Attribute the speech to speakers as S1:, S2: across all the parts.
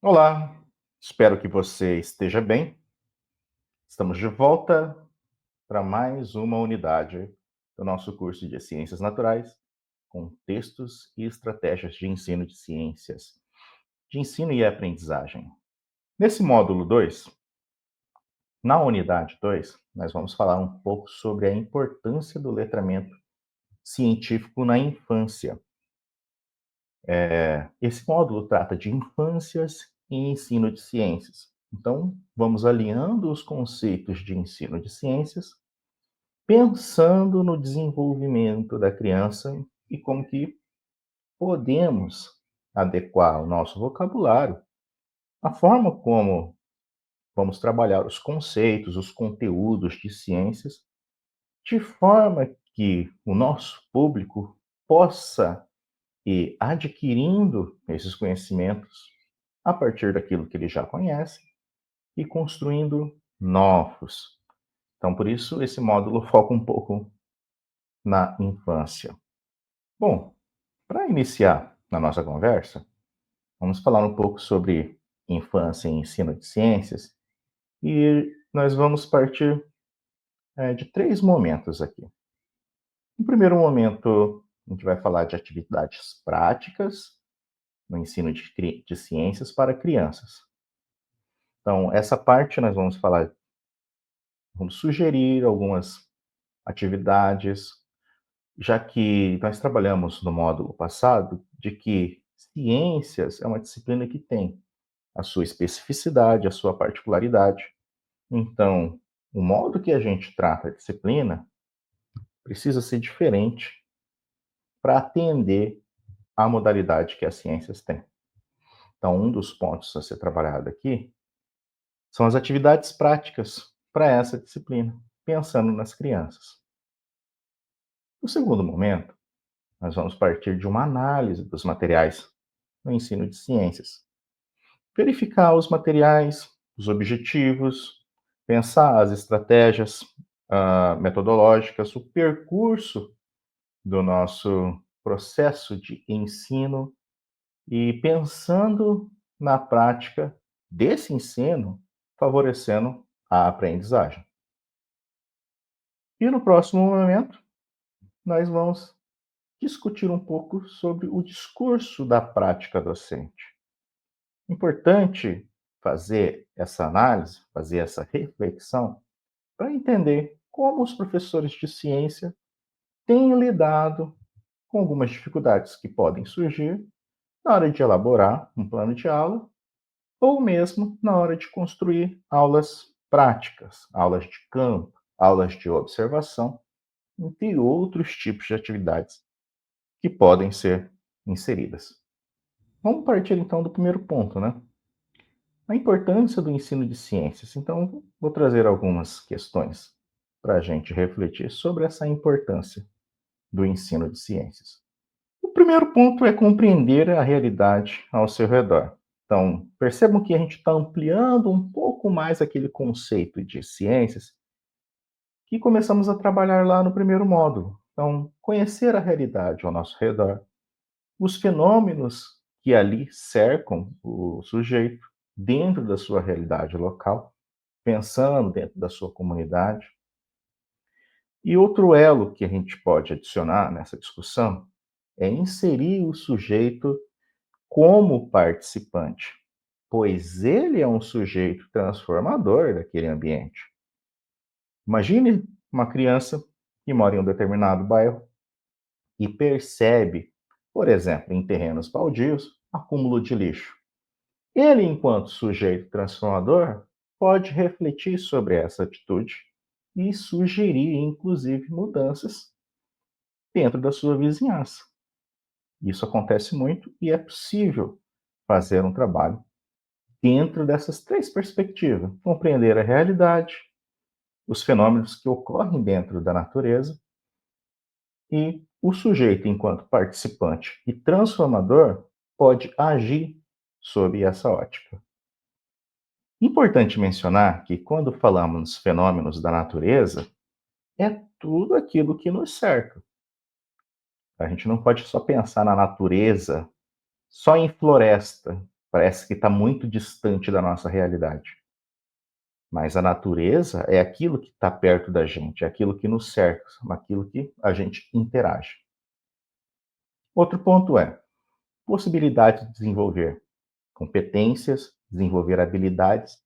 S1: Olá, espero que você esteja bem. Estamos de volta para mais uma unidade do nosso curso de Ciências Naturais, com textos e estratégias de ensino de ciências, de ensino e aprendizagem. Nesse módulo 2, na unidade 2, nós vamos falar um pouco sobre a importância do letramento científico na infância. Esse módulo trata de infâncias e ensino de ciências. Então, vamos alinhando os conceitos de ensino de ciências, pensando no desenvolvimento da criança e como que podemos adequar o nosso vocabulário, a forma como vamos trabalhar os conceitos, os conteúdos de ciências, de forma que o nosso público possa ir adquirindo esses conhecimentos a partir daquilo que ele já conhece e construindo novos. Então, por isso, esse módulo foca um pouco na infância. Bom, para iniciar na nossa conversa, vamos falar um pouco sobre infância e ensino de ciências e nós vamos partir de três momentos aqui. No primeiro momento, a gente vai falar de atividades práticas no ensino de ciências para crianças. Então, essa parte nós vamos falar, vamos sugerir algumas atividades, já que nós trabalhamos no módulo passado de que ciências é uma disciplina que tem a sua especificidade, a sua particularidade. Então, o modo que a gente trata a disciplina precisa ser diferente para atender à modalidade que as ciências têm. Então, um dos pontos a ser trabalhado aqui são as atividades práticas para essa disciplina, pensando nas crianças. No segundo momento, nós vamos partir de uma análise dos materiais no ensino de ciências. Verificar os materiais, os objetivos, pensar as estratégias metodológicas, o percurso do nosso processo de ensino e pensando na prática desse ensino, favorecendo a aprendizagem. E no próximo momento, nós vamos discutir um pouco sobre o discurso da prática docente. Importante fazer essa análise, fazer essa reflexão, para entender como os professores de ciência têm lidado com algumas dificuldades que podem surgir na hora de elaborar um plano de aula ou mesmo na hora de construir aulas práticas, aulas de campo, aulas de observação, entre outros tipos de atividades que podem ser inseridas. Vamos partir então do primeiro ponto, né? A importância do ensino de ciências. Então, vou trazer algumas questões para a gente refletir sobre essa importância do ensino de ciências. O primeiro ponto é compreender a realidade ao seu redor. Então, percebam que a gente está ampliando um pouco mais aquele conceito de ciências que começamos a trabalhar lá no primeiro módulo. Então, conhecer a realidade ao nosso redor, os fenômenos que ali cercam o sujeito dentro da sua realidade local, pensando dentro da sua comunidade. E outro elo que a gente pode adicionar nessa discussão é inserir o sujeito como participante, pois ele é um sujeito transformador daquele ambiente. Imagine uma criança que mora em um determinado bairro e percebe, por exemplo, em terrenos baldios, acúmulo de lixo. Ele, enquanto sujeito transformador, pode refletir sobre essa atitude e sugerir, inclusive, mudanças dentro da sua vizinhança. Isso acontece muito e é possível fazer um trabalho dentro dessas três perspectivas: compreender a realidade, os fenômenos que ocorrem dentro da natureza e o sujeito, enquanto participante e transformador, pode agir sob essa ótica. Importante mencionar que, quando falamos nos fenômenos da natureza, é tudo aquilo que nos cerca. A gente não pode só pensar na natureza, só em floresta, Parece que está muito distante da nossa realidade. Mas a natureza é aquilo que está perto da gente, é aquilo que nos cerca, aquilo que a gente interage. Outro ponto é possibilidade de desenvolver competências, desenvolver habilidades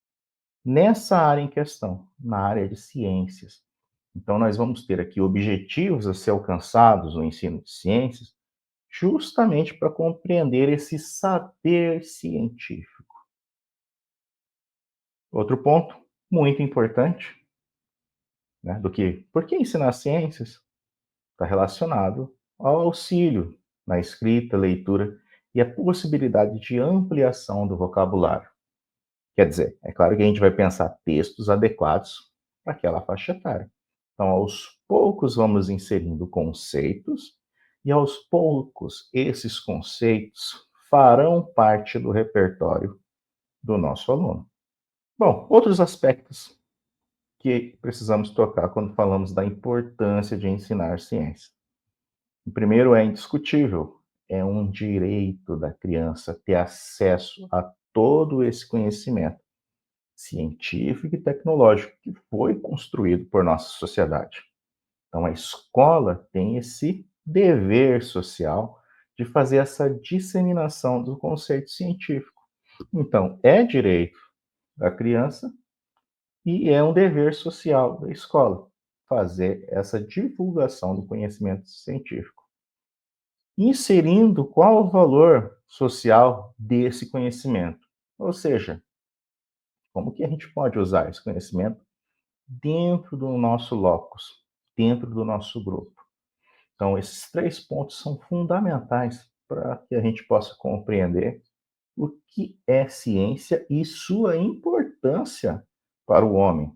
S1: nessa área em questão, na área de ciências. Então, nós vamos ter aqui objetivos a ser alcançados no ensino de ciências, justamente para compreender esse saber científico. Outro ponto muito importante, né, do que por que ensinar ciências está relacionado ao auxílio na escrita, leitura e a possibilidade de ampliação do vocabulário. Quer dizer, é claro que a gente vai pensar textos adequados para aquela faixa etária. Então, aos poucos, vamos inserindo conceitos, e aos poucos, esses conceitos farão parte do repertório do nosso aluno. Bom, outros aspectos que precisamos tocar quando falamos da importância de ensinar ciência. O primeiro é indiscutível, é um direito da criança ter acesso a todo esse conhecimento científico e tecnológico que foi construído por nossa sociedade. Então, a escola tem esse dever social de fazer essa disseminação do conceito científico. Então, é direito da criança e é um dever social da escola fazer essa divulgação do conhecimento científico, inserindo qual o valor social desse conhecimento. Ou seja, como que a gente pode usar esse conhecimento dentro do nosso locus, dentro do nosso grupo. Então, esses 3 pontos são fundamentais para que a gente possa compreender o que é ciência e sua importância para o homem,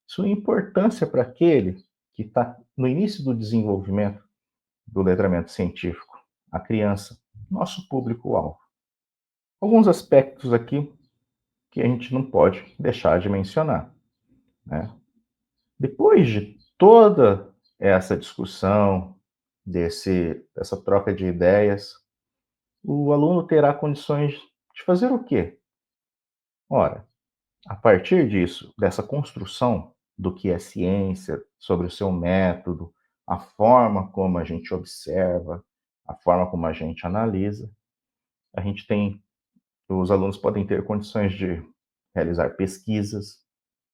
S1: sua importância para aquele que está no início do desenvolvimento do letramento científico, a criança, nosso público-alvo. Alguns aspectos aqui que a gente não pode deixar de mencionar, né? Depois de toda essa discussão, dessa troca de ideias, o aluno terá condições de fazer o quê? Ora, a partir disso, dessa construção do que é ciência, sobre o seu método, a forma como a gente observa, a forma como a gente analisa, a gente tem, os alunos podem ter condições de realizar pesquisas,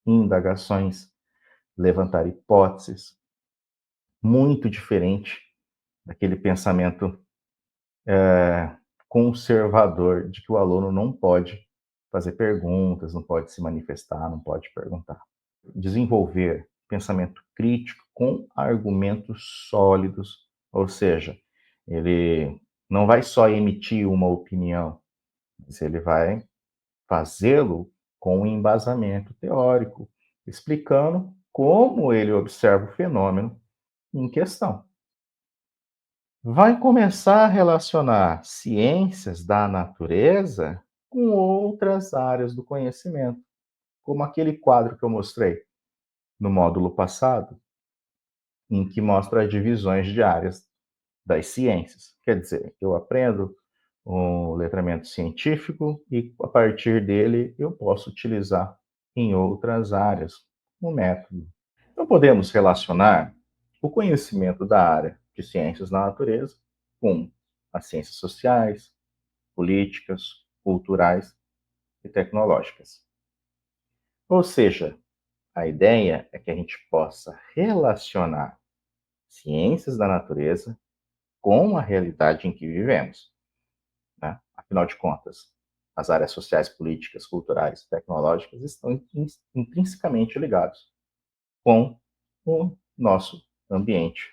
S1: indagações, levantar hipóteses, muito diferente daquele pensamento conservador de que o aluno não pode fazer perguntas, não pode se manifestar, não pode perguntar. Desenvolver pensamento crítico com argumentos sólidos, ou seja, ele não vai só emitir uma opinião, mas ele vai fazê-lo com um embasamento teórico, explicando como ele observa o fenômeno em questão. Vai começar a relacionar ciências da natureza com outras áreas do conhecimento, como aquele quadro que eu mostrei no módulo passado, em que mostra as divisões de áreas das ciências. Quer dizer, eu aprendo um letramento científico e, a partir dele, eu posso utilizar em outras áreas o método. Então, podemos relacionar o conhecimento da área de ciências da natureza com as ciências sociais, políticas, culturais e tecnológicas. Ou seja, a ideia é que a gente possa relacionar ciências da natureza com a realidade em que vivemos, né? Afinal de contas, as áreas sociais, políticas, culturais e tecnológicas estão intrinsecamente ligados com o nosso ambiente.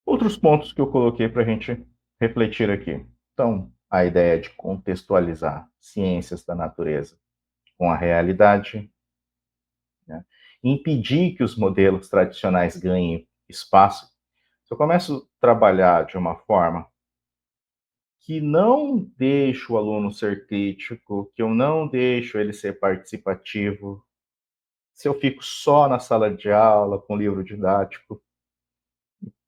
S1: Outros pontos que eu coloquei para a gente refletir aqui. Então, a ideia de contextualizar ciências da natureza com a realidade, né? Impedir que os modelos tradicionais ganhem espaço. Se eu começo a trabalhar de uma forma que não deixa o aluno ser crítico, que eu não deixo ele ser participativo, se eu fico só na sala de aula com o livro didático,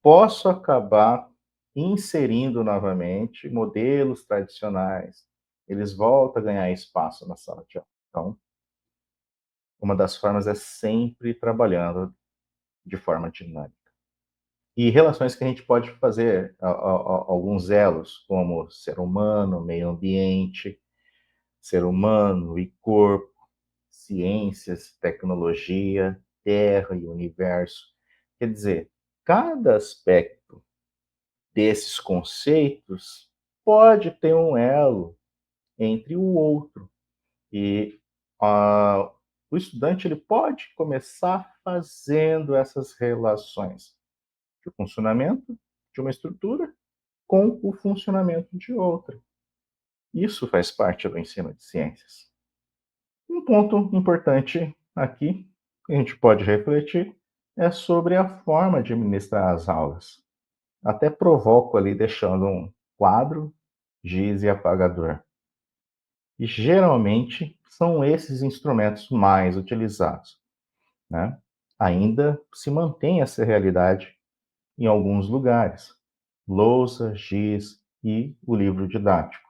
S1: posso acabar inserindo novamente modelos tradicionais, eles voltam a ganhar espaço na sala de aula. Então, uma das formas é sempre trabalhando de forma dinâmica. E relações que a gente pode fazer alguns elos, como ser humano, meio ambiente, ser humano e corpo, ciências, tecnologia, terra e universo. Quer dizer, cada aspecto desses conceitos pode ter um elo entre o outro. E ah, o estudante ele pode começar fazendo essas relações de funcionamento de uma estrutura com o funcionamento de outra. Isso faz parte do ensino de ciências. Um ponto importante aqui, que a gente pode refletir, é sobre a forma de ministrar as aulas. Até provoco ali deixando um quadro, giz e apagador. E geralmente são esses instrumentos mais utilizados, né? Ainda se mantém essa realidade em alguns lugares. Lousa, giz e o livro didático.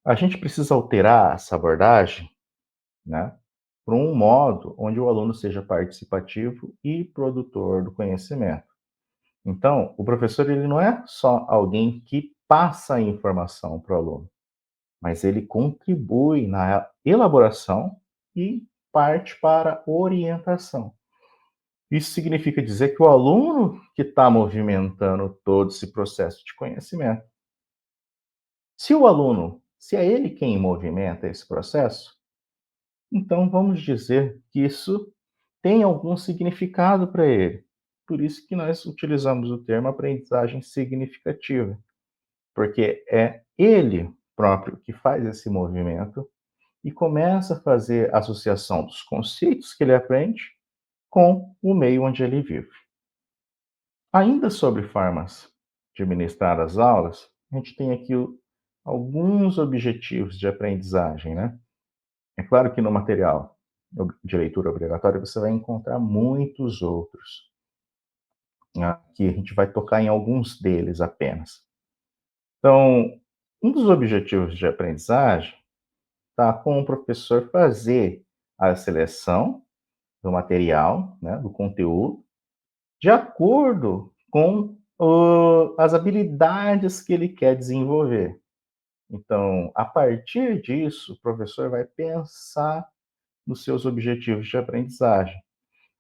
S1: A gente precisa alterar essa abordagem, né, para um modo onde o aluno seja participativo e produtor do conhecimento. Então, o professor ele não é só alguém que passa a informação para o aluno, mas ele contribui na elaboração e parte para a orientação. Isso significa dizer que o aluno que está movimentando todo esse processo de conhecimento. Se o aluno, se é ele quem movimenta esse processo, então vamos dizer que isso tem algum significado para ele. Por isso que nós utilizamos o termo aprendizagem significativa, porque é ele próprio que faz esse movimento e começa a fazer a associação dos conceitos que ele aprende com o meio onde ele vive. Ainda sobre formas de ministrar as aulas, a gente tem aqui alguns objetivos de aprendizagem, né? É claro que no material de leitura obrigatória você vai encontrar muitos outros, né? Que a gente vai tocar em alguns deles apenas. Então, um dos objetivos de aprendizagem está com o professor fazer a seleção do material, né, do conteúdo, de acordo com as habilidades que ele quer desenvolver. Então, a partir disso, o professor vai pensar nos seus objetivos de aprendizagem,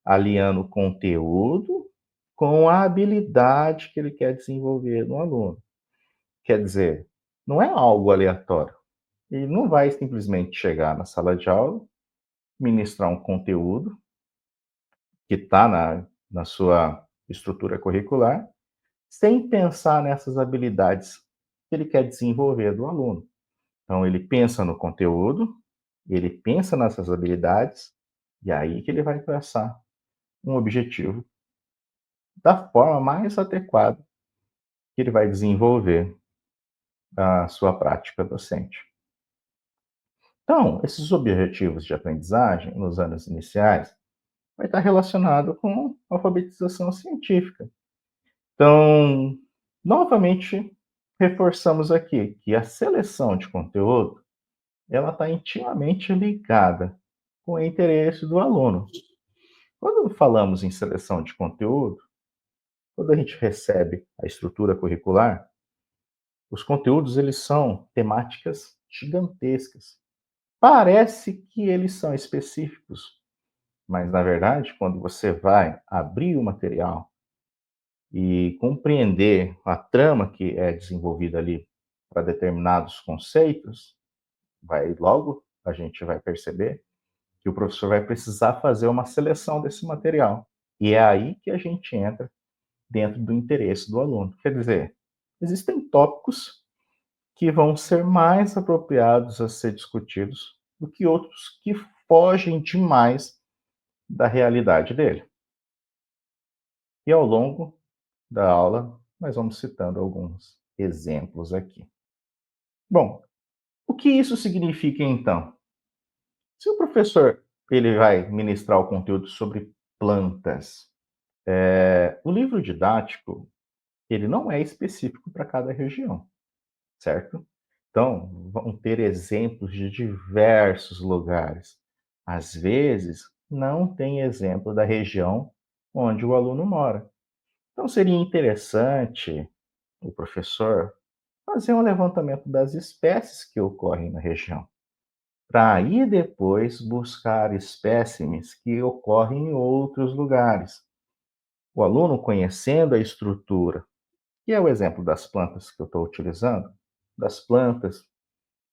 S1: aliando o conteúdo com a habilidade que ele quer desenvolver no aluno. Quer dizer, não é algo aleatório. Ele não vai simplesmente chegar na sala de aula, ministrar um conteúdo que está na sua estrutura curricular, sem pensar nessas habilidades que ele quer desenvolver do aluno. Então, ele pensa no conteúdo, ele pensa nessas habilidades, e aí que ele vai traçar um objetivo da forma mais adequada que ele vai desenvolver a sua prática docente. Então, esses objetivos de aprendizagem nos anos iniciais vai estar relacionado com alfabetização científica. Então, novamente, reforçamos aqui que a seleção de conteúdo ela está intimamente ligada com o interesse do aluno. Quando falamos em seleção de conteúdo, quando a gente recebe a estrutura curricular, os conteúdos eles são temáticas gigantescas. Parece que eles são específicos, mas na verdade, quando você vai abrir o material e compreender a trama que é desenvolvida ali para determinados conceitos, vai logo a gente vai perceber que o professor vai precisar fazer uma seleção desse material. E é aí que a gente entra dentro do interesse do aluno. Quer dizer, existem tópicos que vão ser mais apropriados a ser discutidos do que outros que fogem demais da realidade dele. E ao longo da aula, nós vamos citando alguns exemplos aqui. Bom, o que isso significa então? Se o professor ele vai ministrar o conteúdo sobre plantas, o livro didático ele não é específico para cada região, certo? Então, vão ter exemplos de diversos lugares. Às vezes, não tem exemplo da região onde o aluno mora. Então, seria interessante o professor fazer um levantamento das espécies que ocorrem na região, para aí depois buscar espécimes que ocorrem em outros lugares. O aluno conhecendo a estrutura, que é o exemplo das plantas que eu estou utilizando, das plantas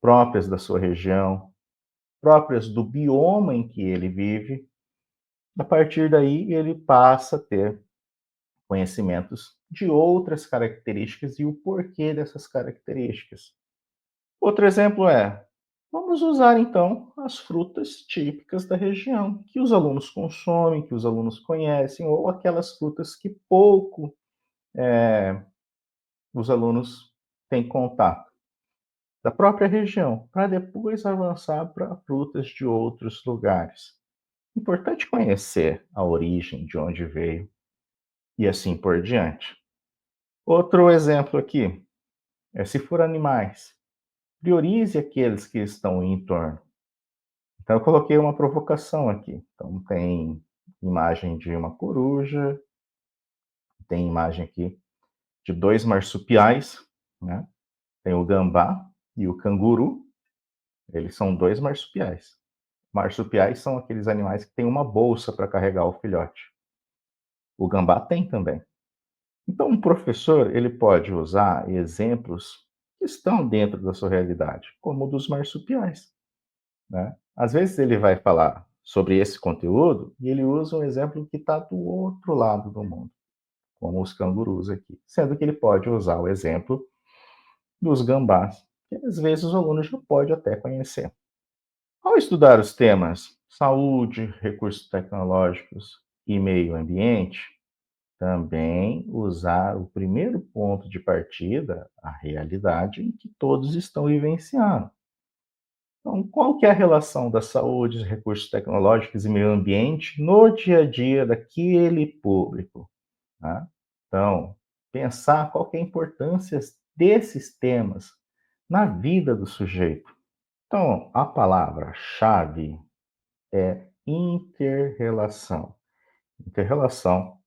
S1: próprias da sua região, próprias do bioma em que ele vive, a partir daí ele passa a ter conhecimentos de outras características e o porquê dessas características. Outro exemplo é: vamos usar então as frutas típicas da região, que os alunos consomem, que os alunos conhecem, ou aquelas frutas que pouco os alunos têm contato, da própria região, para depois avançar para frutas de outros lugares. Importante conhecer a origem, de onde veio e assim por diante. Outro exemplo aqui é: se for animais, priorize aqueles que estão em torno. Então, eu coloquei uma provocação aqui. Então, tem imagem de uma coruja, tem imagem aqui de dois marsupiais, né? Tem o gambá e o canguru. Eles são dois marsupiais. Marsupiais são aqueles animais que têm uma bolsa para carregar o filhote. O gambá tem também. Então, um professor ele pode usar exemplos que estão dentro da sua realidade, como o dos marsupiais, né? Às vezes ele vai falar sobre esse conteúdo e ele usa um exemplo que está do outro lado do mundo, como os cangurus aqui, sendo que ele pode usar o exemplo dos gambás, que às vezes o aluno já pode até conhecer. Ao estudar os temas saúde, recursos tecnológicos e meio ambiente, também usar o primeiro ponto de partida, a realidade em que todos estão vivenciando. Então, qual que é a relação da saúde, recursos tecnológicos e meio ambiente no dia a dia daquele público, né? Então, pensar qual que é a importância desses temas na vida do sujeito. Então, a palavra-chave é interrelação. Interrelação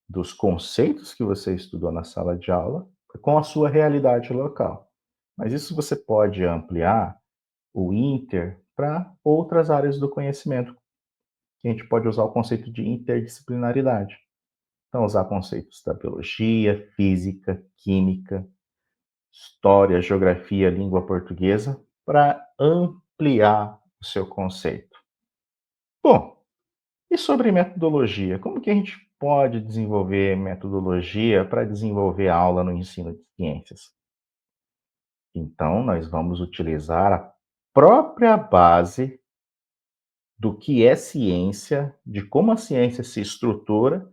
S1: dos conceitos que você estudou na sala de aula com a sua realidade local. Mas isso você pode ampliar o inter para outras áreas do conhecimento, que a gente pode usar o conceito de interdisciplinaridade. Então, usar conceitos da biologia, física, química, história, geografia, língua portuguesa, para ampliar o seu conceito. Bom, e sobre metodologia? Como que a gente pode desenvolver metodologia para desenvolver a aula no ensino de ciências? Então, nós vamos utilizar a própria base do que é ciência, de como a ciência se estrutura,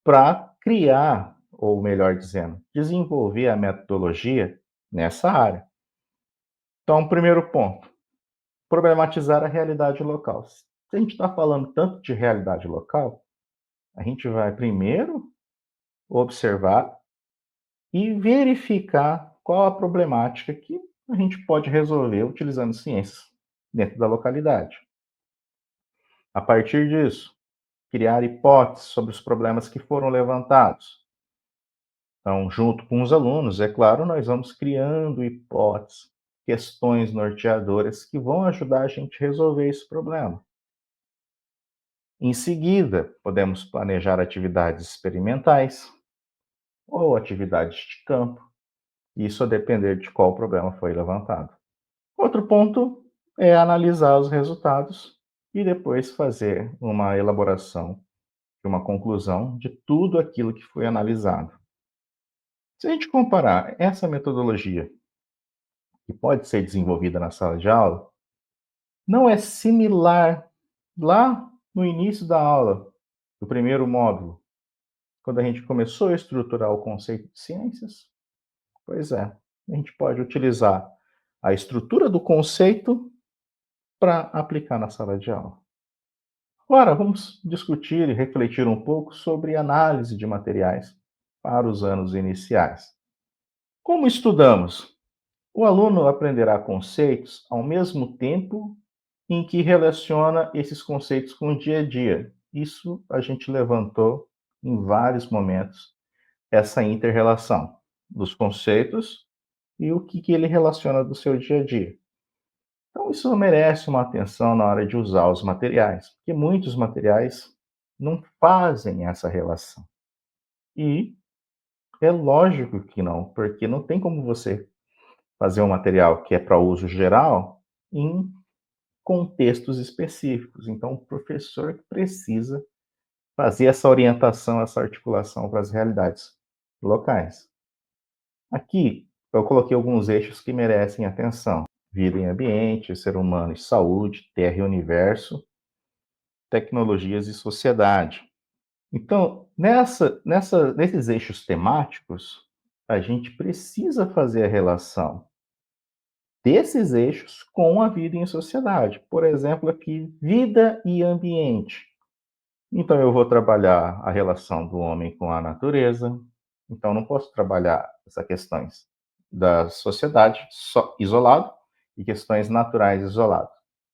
S1: para criar, ou melhor dizendo, desenvolver a metodologia nessa área. Então, primeiro ponto, problematizar a realidade local. Se a gente está falando tanto de realidade local, a gente vai primeiro observar e verificar qual a problemática que a gente pode resolver utilizando ciências dentro da localidade. A partir disso, criar hipóteses sobre os problemas que foram levantados. Então, junto com os alunos, é claro, nós vamos criando hipóteses, questões norteadoras que vão ajudar a gente a resolver esse problema. Em seguida, podemos planejar atividades experimentais ou atividades de campo, isso a depender de qual problema foi levantado. Outro ponto é analisar os resultados e depois fazer uma elaboração de uma conclusão de tudo aquilo que foi analisado. Se a gente comparar essa metodologia que pode ser desenvolvida na sala de aula, não é similar lá no início da aula, do primeiro módulo, quando a gente começou a estruturar o conceito de ciências? Pois é, a gente pode utilizar a estrutura do conceito para aplicar na sala de aula. Agora, vamos discutir e refletir um pouco sobre análise de materiais para os anos iniciais. Como estudamos? O aluno aprenderá conceitos ao mesmo tempo em que relaciona esses conceitos com o dia a dia. Isso a gente levantou em vários momentos, essa inter-relação dos conceitos e o que ele relaciona do seu dia a dia. Então, isso merece uma atenção na hora de usar os materiais, porque muitos materiais não fazem essa relação. E é lógico que não, porque não tem como você fazer um material que é para uso geral em contextos específicos. Então, o professor precisa fazer essa orientação, essa articulação para as realidades locais. Aqui, eu coloquei alguns eixos que merecem atenção: vida e ambiente, ser humano e saúde, terra e universo, tecnologias e sociedade. Então, nesses eixos temáticos, a gente precisa fazer a relação desses eixos com a vida em sociedade. Por exemplo, aqui, vida e ambiente. Então, eu vou trabalhar a relação do homem com a natureza. Então, não posso trabalhar essas questões da sociedade só isolado e questões naturais isoladas,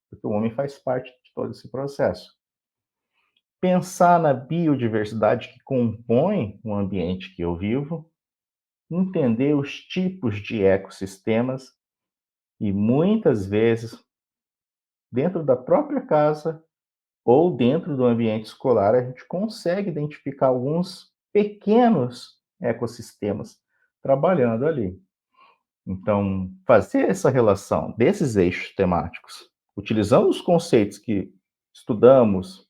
S1: porque o homem faz parte de todo esse processo. Pensar na biodiversidade que compõe o ambiente que eu vivo, entender os tipos de ecossistemas e muitas vezes dentro da própria casa ou dentro do ambiente escolar a gente consegue identificar alguns pequenos ecossistemas trabalhando ali. Então, fazer essa relação desses eixos temáticos, utilizando os conceitos que estudamos,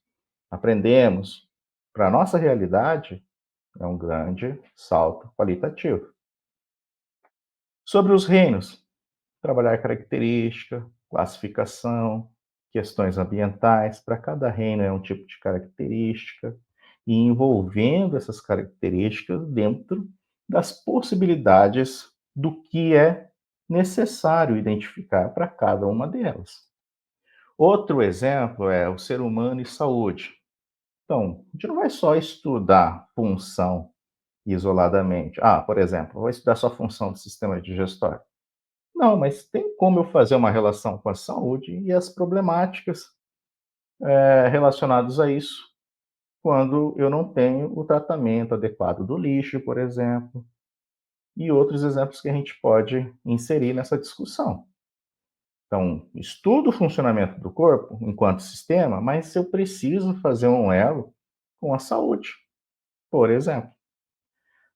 S1: aprendemos para a nossa realidade, é um grande salto qualitativo. Sobre os reinos, trabalhar característica, classificação, questões ambientais. Para cada reino é um tipo de característica, e envolvendo essas características dentro das possibilidades do que é necessário identificar para cada uma delas. Outro exemplo é o ser humano e saúde. Então, a gente não vai só estudar função isoladamente. Por exemplo, vou estudar só a função do sistema digestório. Não, mas tem como eu fazer uma relação com a saúde e as problemáticas relacionadas a isso, quando eu não tenho o tratamento adequado do lixo, por exemplo, e outros exemplos que a gente pode inserir nessa discussão. Então, estudo o funcionamento do corpo enquanto sistema, mas eu preciso fazer um elo com a saúde, por exemplo.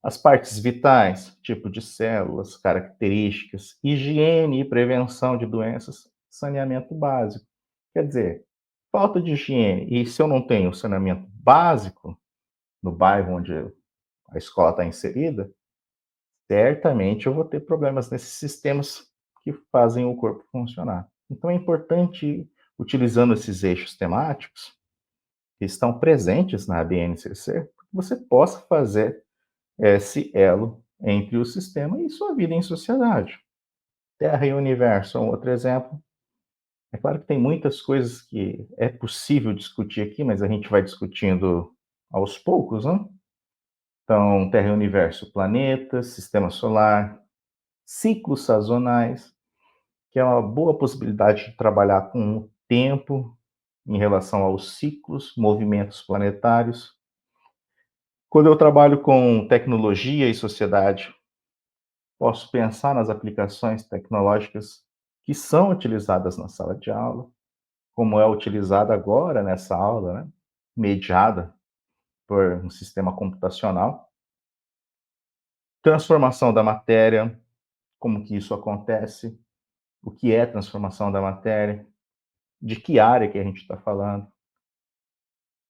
S1: As partes vitais, tipo de células, características, higiene e prevenção de doenças, saneamento básico. Quer dizer, falta de higiene, e se eu não tenho saneamento básico no bairro onde a escola está inserida, certamente eu vou ter problemas nesses sistemas que fazem o corpo funcionar. Então é importante, utilizando esses eixos temáticos, que estão presentes na BNCC, que você possa fazer esse elo entre o sistema e sua vida em sociedade. Terra e universo é um outro exemplo. É claro que tem muitas coisas que é possível discutir aqui, mas a gente vai discutindo aos poucos, né? Então, Terra e universo, planetas, sistema solar, ciclos sazonais, que é uma boa possibilidade de trabalhar com o tempo em relação aos ciclos, movimentos planetários. Quando eu trabalho com tecnologia e sociedade, posso pensar nas aplicações tecnológicas que são utilizadas na sala de aula, como é utilizada agora nessa aula, né, mediada por um sistema computacional. Transformação da matéria, como que isso acontece, o que é transformação da matéria, de que área que a gente está falando.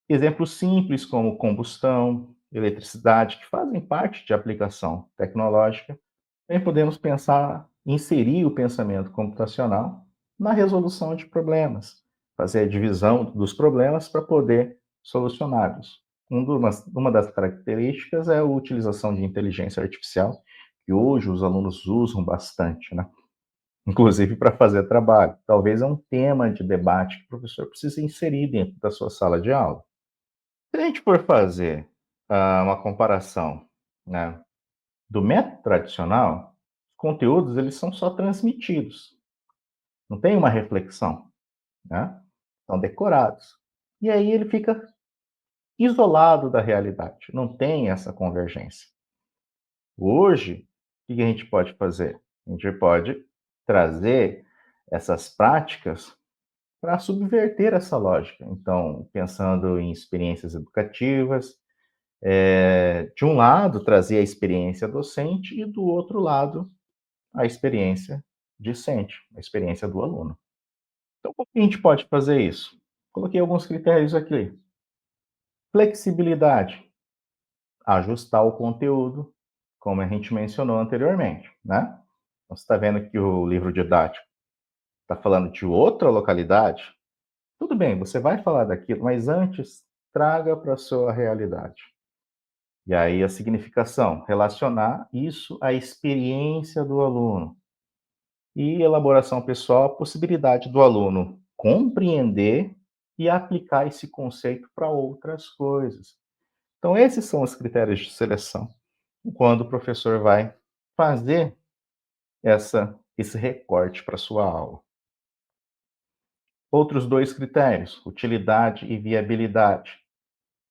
S1: Exemplos simples como combustão, eletricidade, que fazem parte de aplicação tecnológica. Também podemos pensar, inserir o pensamento computacional na resolução de problemas, fazer a divisão dos problemas para poder solucioná-los. Uma das características é a utilização de inteligência artificial, que hoje os alunos usam bastante, né? Inclusive para fazer trabalho. Talvez é um tema de debate que o professor precisa inserir dentro da sua sala de aula. Se a gente for fazer uma comparação, né, do método tradicional, conteúdos eles são só transmitidos, não tem uma reflexão, né? São decorados. E aí ele fica isolado da realidade, não tem essa convergência. Hoje, o que a gente pode fazer? A gente pode trazer essas práticas para subverter essa lógica. Então, pensando em experiências educativas, de um lado, trazer a experiência docente e do outro lado, a experiência discente, a experiência do aluno. Então, como que a gente pode fazer isso? Coloquei alguns critérios aqui. Flexibilidade, ajustar o conteúdo, como a gente mencionou anteriormente, né? Então, você está vendo que o livro didático está falando de outra localidade, tudo bem, você vai falar daquilo, mas antes traga para a sua realidade. E aí a significação, relacionar isso à experiência do aluno. E elaboração pessoal, a possibilidade do aluno compreender e aplicar esse conceito para outras coisas. Então, esses são os critérios de seleção, quando o professor vai fazer esse recorte para a sua aula. Outros dois critérios, utilidade e viabilidade.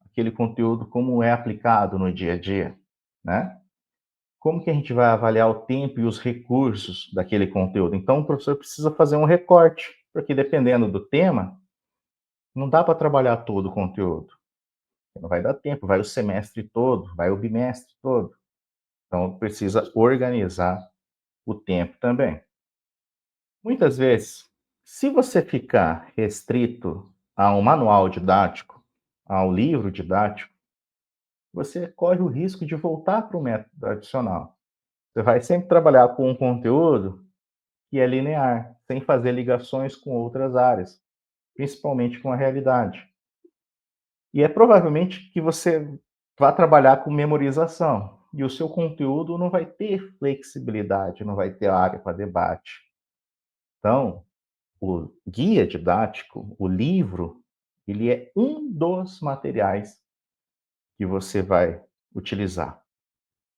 S1: Aquele conteúdo, como é aplicado no dia a dia, né? Como que a gente vai avaliar o tempo e os recursos daquele conteúdo? Então, o professor precisa fazer um recorte, porque dependendo do tema, não dá para trabalhar todo o conteúdo. Não vai dar tempo, vai o semestre todo, vai o bimestre todo. Então, precisa organizar o tempo também. Muitas vezes, se você ficar restrito a um manual didático, ao livro didático, você corre o risco de voltar para o método tradicional. Você vai sempre trabalhar com um conteúdo que é linear, sem fazer ligações com outras áreas, principalmente com a realidade. E é provavelmente que você vai trabalhar com memorização, e o seu conteúdo não vai ter flexibilidade, não vai ter área para debate. Então, o guia didático, o livro, ele é um dos materiais que você vai utilizar,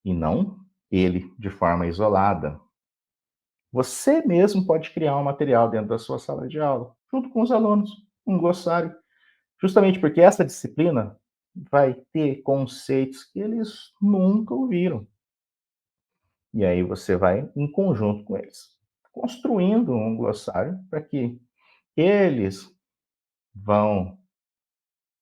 S1: e não ele de forma isolada. Você mesmo pode criar um material dentro da sua sala de aula, junto com os alunos, um glossário, justamente porque essa disciplina vai ter conceitos que eles nunca ouviram. E aí você vai em conjunto com eles, construindo um glossário para que eles vão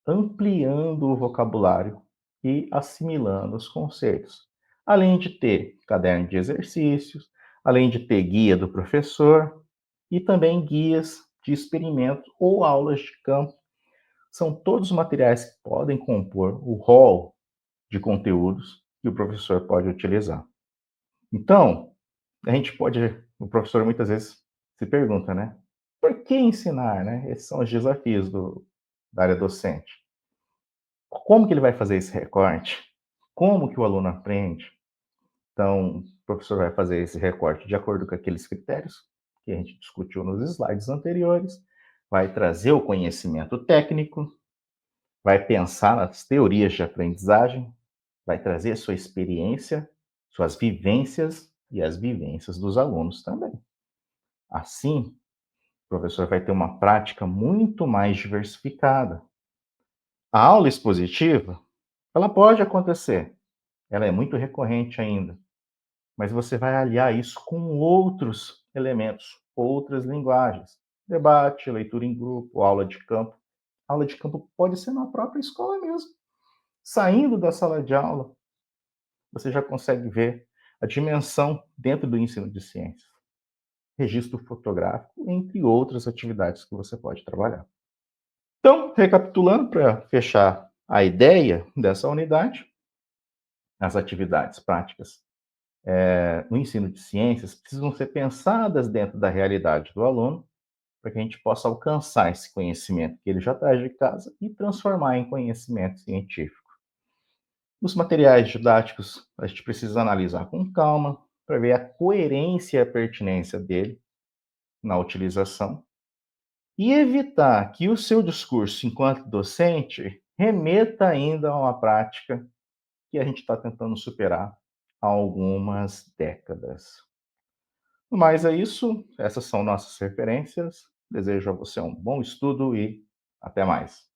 S1: ampliando o vocabulário e assimilando os conceitos. Além de ter caderno de exercícios, além de ter guia do professor e também guias de experimento ou aulas de campo. São todos materiais que podem compor o rol de conteúdos que o professor pode utilizar. Então, a gente pode, o professor muitas vezes se pergunta, né? Por que ensinar, né? Esses são os desafios da área docente. Como que ele vai fazer esse recorte? Como que o aluno aprende? Então, o professor vai fazer esse recorte de acordo com aqueles critérios que a gente discutiu nos slides anteriores, vai trazer o conhecimento técnico, vai pensar nas teorias de aprendizagem, vai trazer sua experiência, suas vivências e as vivências dos alunos também. Assim, o professor vai ter uma prática muito mais diversificada. A aula expositiva, ela pode acontecer, ela é muito recorrente ainda, mas você vai aliar isso com outros elementos, outras linguagens. Debate, leitura em grupo, aula de campo. Aula de campo pode ser na própria escola mesmo. Saindo da sala de aula, você já consegue ver a dimensão dentro do ensino de ciências. Registro fotográfico, entre outras atividades que você pode trabalhar. Então, recapitulando para fechar a ideia dessa unidade, as atividades práticas no ensino de ciências precisam ser pensadas dentro da realidade do aluno, para que a gente possa alcançar esse conhecimento que ele já traz de casa e transformar em conhecimento científico. Os materiais didáticos a gente precisa analisar com calma, para ver a coerência e a pertinência dele na utilização, e evitar que o seu discurso enquanto docente remeta ainda a uma prática que a gente está tentando superar há algumas décadas. No mais é isso, essas são nossas referências. Desejo a você um bom estudo e até mais.